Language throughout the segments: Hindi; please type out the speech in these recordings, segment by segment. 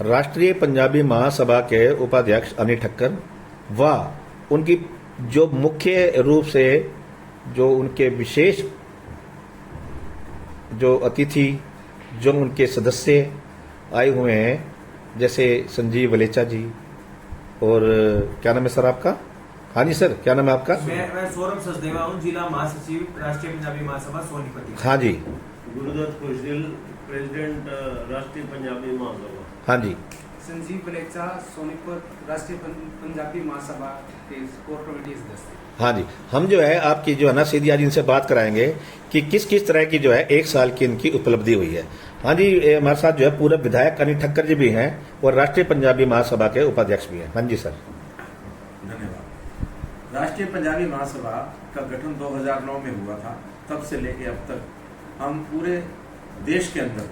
राष्ट्रीय पंजाबी महासभा के उपाध्यक्ष अनिल ठक्कर व उनकी जो मुख्य रूप से जो उनके विशेष जो अतिथि जो उनके सदस्य आए हुए हैं, जैसे संजीव वलेचा जी और क्या नाम है सर आपका? हाँ जी सर, क्या नाम है आपका? मैं सौरभ सचदेवा हूँ, जिला महासचिव राष्ट्रीय पंजाबी महासभा सोनीपत। हाँ जी। गुरुदत्त खुशदिल, प्रेसिडेंट राष्ट्रीय पंजाबी महासभा। हाँ जी। संजीव वलेचा, सोनीपत राष्ट्रीय पंजाबी महासभा के कोर कमेटी सदस्य। हाँ जी, हम जो है आपकी जो है ना सीधी आज इनसे बात कराएंगे कि किस किस तरह की जो है एक साल की इनकी उपलब्धि हुई है। हाँ जी, हमारे साथ जो है पूर्व विधायक अनिल ठक्कर जी भी हैं और राष्ट्रीय पंजाबी महासभा के उपाध्यक्ष भी हैं। हाँ जी सर। धन्यवाद। राष्ट्रीय पंजाबी महासभा का गठन 2009 में हुआ था। तब से लेके अब तक हम पूरे देश के अंदर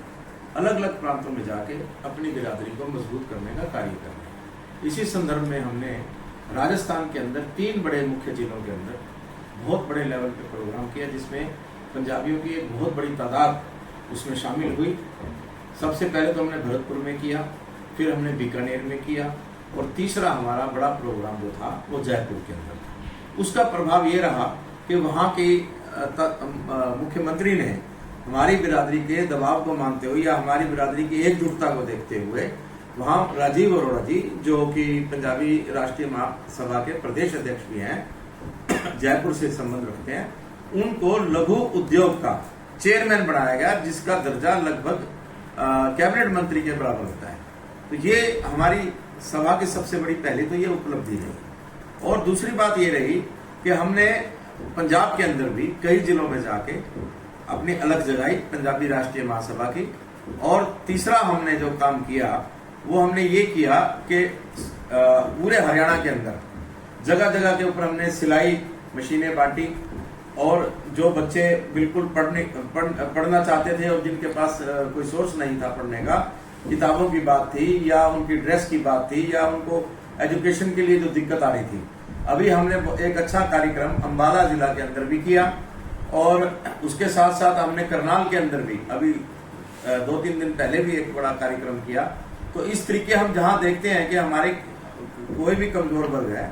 अलग अलग प्रांतों में जाके अपनी बिरादरी को मजबूत करने का कार्य कर रहे हैं। इसी संदर्भ में हमने राजस्थान के अंदर 3 बड़े मुख्य जिलों के अंदर बहुत बड़े लेवल पे प्रोग्राम किया, जिसमें पंजाबियों की एक बहुत बड़ी तादाद उसमें शामिल हुई। सबसे पहले तो हमने भरतपुर में किया, फिर हमने बीकानेर में किया और तीसरा हमारा बड़ा प्रोग्राम जो था वो जयपुर के अंदर था। उसका प्रभाव ये रहा कि वहाँ के मुख्यमंत्री ने हमारी बिरादरी के दबाव को मानते हुए या हमारी बिरादरी की एकजुटता को देखते हुए वहाँ राजीव अरोड़ा जी, जो कि पंजाबी राष्ट्रीय महासभा के प्रदेश अध्यक्ष भी हैं, जयपुर से संबंध रखते हैं, उनको लघु उद्योग का चेयरमैन बनाया गया, जिसका दर्जा लगभग कैबिनेट मंत्री के बराबर होता है। तो ये हमारी सभा की सबसे बड़ी पहली तो ये उपलब्धि रही। और दूसरी बात ये रही कि हमने पंजाब के अंदर भी कई जिलों में जाके अपनी अलग जगाई पंजाबी राष्ट्रीय महासभा की। और तीसरा हमने जो काम किया वो हमने ये किया कि पूरे हरियाणा के अंदर जगह जगह के ऊपर हमने सिलाई मशीनें बांटी और जो बच्चे बिल्कुल पढ़ना चाहते थे और जिनके पास कोई सोर्स नहीं था पढ़ने का, किताबों की बात थी या उनकी ड्रेस की बात थी या उनको एजुकेशन के लिए जो दिक्कत आ रही थी, अभी हमने एक अच्छा कार्यक्रम अंबाला जिला के अंदर भी किया। और उसके साथ साथ हमने करनाल के अंदर भी अभी 2-3 दिन पहले भी एक बड़ा कार्यक्रम किया। तो इस तरीके हम जहां देखते हैं कि हमारे कोई भी कमजोर वर्ग है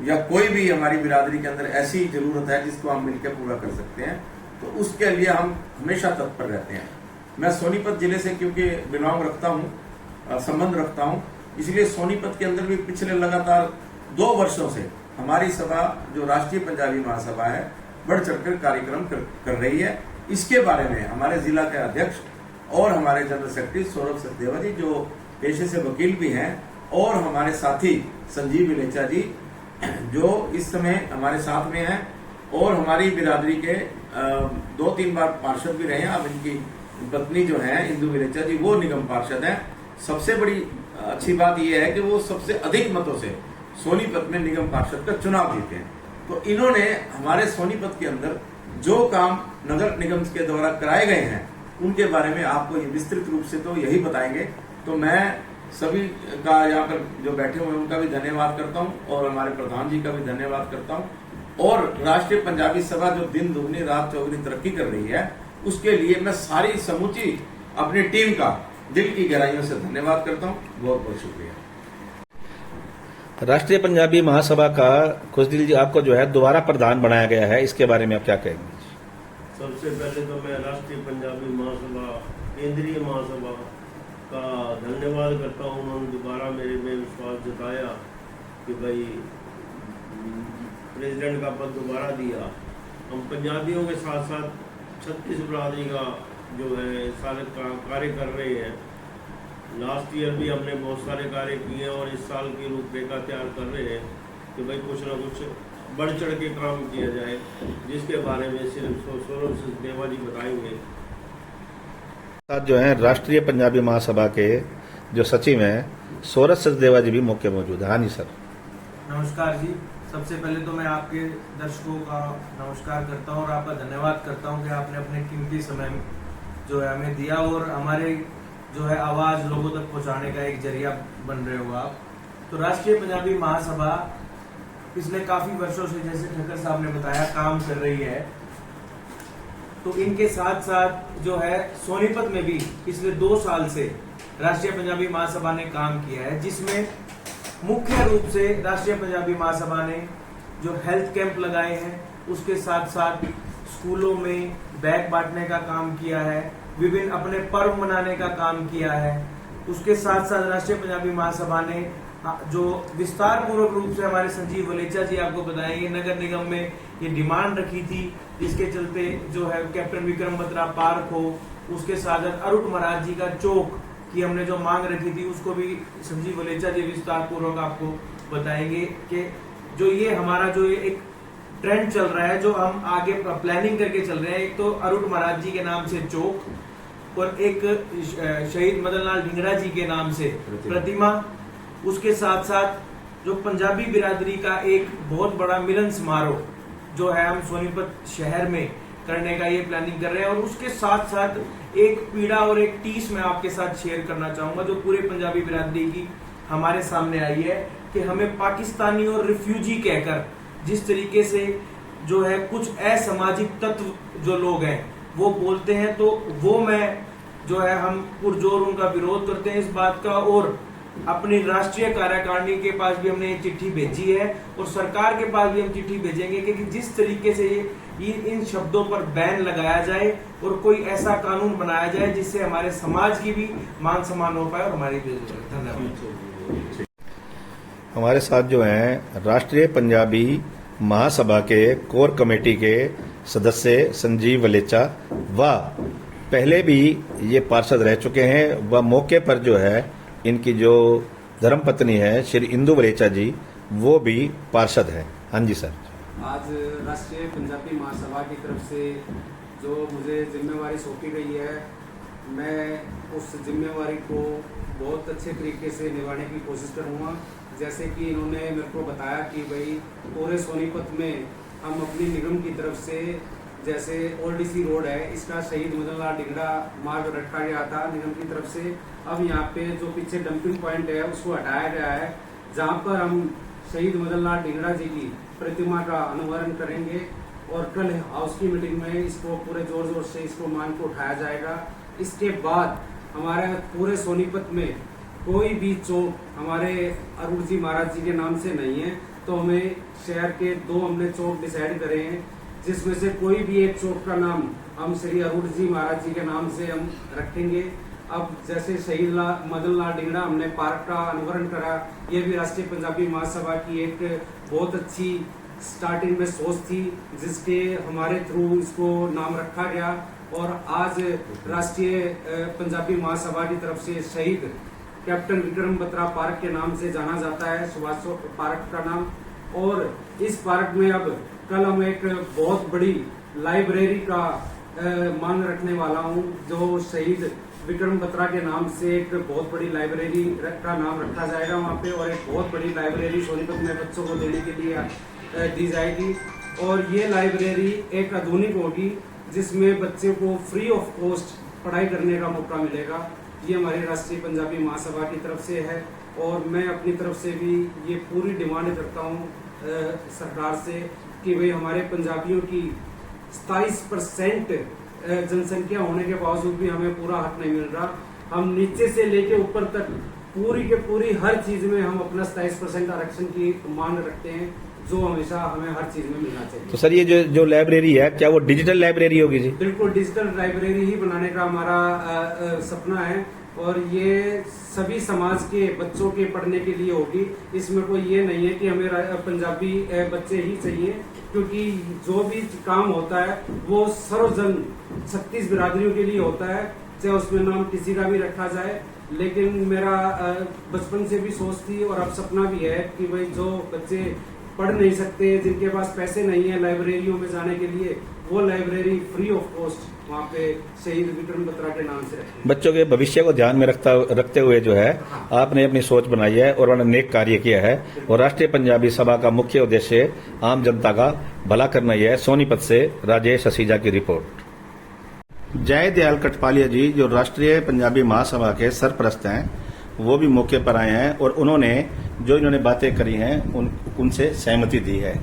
या कोई भी हमारी बिरादरी के अंदर ऐसी जरूरत है जिसको हम मिलकर पूरा कर सकते हैं, तो उसके लिए हम हमेशा तत्पर रहते हैं। मैं सोनीपत जिले से क्योंकि बिलोंग रखता हूँ, संबंध रखता हूँ, इसलिए सोनीपत के अंदर भी पिछले लगातार 2 वर्षों से हमारी सभा जो राष्ट्रीय पंजाबी महासभा है बढ़ चढ़कर कार्यक्रम कर रही है। इसके बारे में हमारे जिला के अध्यक्ष और हमारे जनरल सेक्रेटरी सौरभ सचदेवा जी, जो पेशे से वकील भी हैं, और हमारे साथी संजीव वलेचा जी, जो इस समय हमारे साथ में हैं और हमारी बिरादरी के 2-3 बार पार्षद भी रहे हैं। अब इनकी पत्नी जो है इंदु वलेचा जी, वो निगम पार्षद हैं। सबसे बड़ी अच्छी बात यह है कि वो सबसे अधिक मतों से सोनीपत में निगम पार्षद का चुनाव जीते हैं। तो इन्होंने हमारे सोनीपत के अंदर जो काम नगर निगम के द्वारा कराए गए हैं उनके बारे में आपको ये विस्तृत रूप से तो यही बताएंगे। तो मैं सभी का यहाँ पर जो बैठे हुए हैं उनका भी धन्यवाद करता हूँ और हमारे प्रधान जी का भी धन्यवाद करता हूँ। और राष्ट्रीय पंजाबी सभा जो दिन दुगनी रात चौगुनी तरक्की कर रही है, उसके लिए मैं सारी समूची अपनी टीम का दिल की गहराइयों से धन्यवाद करता हूँ। बहुत बहुत शुक्रिया। राष्ट्रीय पंजाबी महासभा का खुशदिल जी आपको जो है दोबारा प्रधान बनाया गया है, इसके बारे में आप क्या कहेंगे? सबसे पहले तो मैं राष्ट्रीय पंजाबी महासभा केंद्रीय महासभा का धन्यवाद करता हूँ। उन्होंने दोबारा मेरे में विश्वास जताया कि भाई प्रेसिडेंट का पद दोबारा दिया। हम पंजाबियों के साथ साथ 36 बिरादरी का जो है सारे कार्य कर रहे हैं। लास्ट ईयर भी हमने बहुत सारे कार्य किए और इस साल की रूपरेखा तैयार कर रहे हैं कि भाई कुछ ना कुछ बढ़ चढ़ के काम किया जाए, जिसके बारे में सिर्फ सौरभ सचदेवा जी बताएंगे। साथ जो है राष्ट्रीय पंजाबी महासभा के जो सचिव हैं सौरभ सचदेवा जी भी मौके मौजूद है। हाँ जी सर। नमस्कार जी। सबसे पहले तो मैं आपके दर्शकों का नमस्कार करता हूँ और आपका धन्यवाद करता हूँ कि आपने अपने कीमती समय जो है हमें दिया और हमारे जो है आवाज लोगों तक पहुंचाने का एक जरिया बन रहे हो आप। तो राष्ट्रीय पंजाबी महासभा पिछले काफी वर्षों से, जैसे ठक्कर साहब ने बताया, काम कर रही है। तो इनके साथ साथ जो है सोनीपत में भी पिछले 2 साल से राष्ट्रीय पंजाबी महासभा ने काम किया है, जिसमें मुख्य रूप से राष्ट्रीय पंजाबी महासभा ने जो हेल्थ कैंप लगाए हैं, उसके साथ साथ स्कूलों में बैग बांटने का काम किया है, विभिन्न अपने पर्व मनाने का काम किया है। उसके साथ साथ राष्ट्रीय पंजाबी महासभा ने जो विस्तार पूर्वक रूप से हमारे संजीव वलेचा जी आपको बताएंगे, नगर निगम में ये डिमांड रखी थी, जिसके चलते जो है कैप्टन विक्रम बत्रा पार्क हो, उसके साथ अरुण महाराज जी का चौक की हमने जो मांग रखी थी, उसको भी संजीव वलेचा जी विस्तार पूर्वक आपको बताएंगे कि जो ये हमारा जो एक ट्रेंड चल रहा है, जो हम आगे प्लानिंग करके चल रहे हैं। एक तो अरुण महाराज जी के नाम से चौक और एक शहीद मदन लाल ढींगरा जी के नाम से प्रतिमा, उसके साथ साथ जो पंजाबी बिरादरी का एक बहुत बड़ा मिलन समारोह जो है हम सोनीपत शहर में करने का ये प्लानिंग कर रहे हैं। और उसके साथ साथ एक पीड़ा और एक टीस मैं आपके साथ शेयर करना चाहूंगा, जो पूरे पंजाबी बिरादरी की हमारे सामने आई है कि हमें पाकिस्तानी और रिफ्यूजी कहकर जिस तरीके से जो है कुछ असामाजिक तत्व जो लोग हैं वो बोलते हैं, तो वो मैं जो है हम पुरजोर उनका विरोध करते हैं इस बात का। और अपनी राष्ट्रीय कार्यकारिणी के पास भी हमने ये चिट्ठी भेजी है और सरकार के पास भी हम चिट्ठी भेजेंगे कि जिस तरीके से ये इन शब्दों पर बैन लगाया जाए और कोई ऐसा कानून बनाया जाए जिससे हमारे समाज की भी मान सम्मान हो पाए और हमारी भी। धन्यवाद। हमारे साथ जो हैं राष्ट्रीय पंजाबी महासभा के कोर कमेटी के सदस्य संजीव वलेचा, व पहले भी ये पार्षद रह चुके हैं, व मौके पर जो है इनकी जो धर्मपत्नी है श्री इंदु वलेचा जी, वो भी पार्षद है। हाँ जी सर। आज राष्ट्रीय पंजाबी महासभा की तरफ से जो मुझे जिम्मेवारी सौंपी गई है, मैं उस जिम्मेवारी को बहुत अच्छे तरीके से निभाने की कोशिश करूँगा। जैसे कि इन्होंने मेरे को बताया कि भाई पूरे सोनीपत में हम अपनी निगम की तरफ से, जैसे ओल्डीसी रोड है, इसका शहीद मदन लाल ढींगरा मार्ग रखा गया था निगम की तरफ से। अब यहाँ पे जो पीछे डंपिंग पॉइंट है उसको हटाया गया है, जहाँ पर हम शहीद मदन लाल ढींगरा जी की प्रतिमा का अनावरण करेंगे और कल हाउस की मीटिंग में इसको पूरे जोर जोर से इसको मान को उठाया जाएगा। इसके बाद हमारे पूरे सोनीपत में कोई भी चौक हमारे अरुण जी महाराज जी के नाम से नहीं है, तो हमें शहर के 2 हमने चौक डिसाइड करे हैं, जिसमें से कोई भी एक चौक का नाम हम श्री अरुण जी महाराज जी के नाम से हम रखेंगे। अब जैसे शहीद मदन लाल ढींगरा हमने पार्क का अनावरण करा, ये भी राष्ट्रीय पंजाबी महासभा की एक बहुत अच्छी स्टार्टिंग में सोच थी, जिसके हमारे थ्रू इसको नाम रखा गया। और आज राष्ट्रीय पंजाबी महासभा की तरफ से शहीद कैप्टन विक्रम बत्रा पार्क के नाम से जाना जाता है, सुभाष पार्क का नाम। और इस पार्क में अब कल हम एक बहुत बड़ी लाइब्रेरी का मांग रखने वाला हूं, जो शहीद विक्रम बत्रा के नाम से एक बहुत बड़ी लाइब्रेरी का नाम रखा जाएगा वहाँ पे, और एक बहुत बड़ी लाइब्रेरी सोनीपत में बच्चों को देने के लिए दी जाएगी। और ये लाइब्रेरी एक आधुनिक होगी, जिसमें बच्चे को फ्री ऑफ कॉस्ट पढ़ाई करने का मौका मिलेगा। ये हमारी राष्ट्रीय पंजाबी महासभा की तरफ से है, और मैं अपनी तरफ से भी ये पूरी डिमांड करता हूँ सरकार से कि भाई हमारे पंजाबियों की 27% जनसंख्या होने के बावजूद भी हमें पूरा हक नहीं मिल रहा। हम नीचे से लेके ऊपर तक पूरी के पूरी हर चीज में हम अपना 27% आरक्षण की मांग रखते हैं, जो हमेशा हमें हर चीज में मिलना चाहिए। तो सर ये जो लाइब्रेरी है, क्या वो डिजिटल लाइब्रेरी होगी जी? बिल्कुल डिजिटल लाइब्रेरी ही बनाने का हमारा सपना है, और ये सभी समाज के बच्चों के पढ़ने के लिए होगी। इसमें कोई ये नहीं है कि हमें पंजाबी बच्चे ही चाहिए, क्योंकि जो भी काम होता है वो सर्वजन 36 बिरादरियों के लिए होता है, चाहे उसमें नाम किसी का भी रखा जाए। लेकिन मेरा बचपन से भी सोच थी और अब सपना भी है कि भाई जो बच्चे पढ़ नहीं सकते, जिनके पास पैसे नहीं है लाइब्रेरियों में जाने के लिए, वो लाइब्रेरी फ्री ऑफ कॉस्ट वहाँ पे शहीद विक्रम बत्रा के नाम से रखें। बच्चों के भविष्य को ध्यान में रखते हुए जो है आपने अपनी सोच बनाई है और उन्होंने नेक कार्य किया है, और राष्ट्रीय पंजाबी सभा का मुख्य उद्देश्य आम जनता का भला करना ही है। सोनीपत से राजेश असीजा की रिपोर्ट। जय दयाल कटपालिया जी जो राष्ट्रीय पंजाबी महासभा के सरपरस्त हैं, वो भी मौके पर आए हैं और उन्होंने जो इन्होंने बातें करी हैं उनसे सहमति दी है।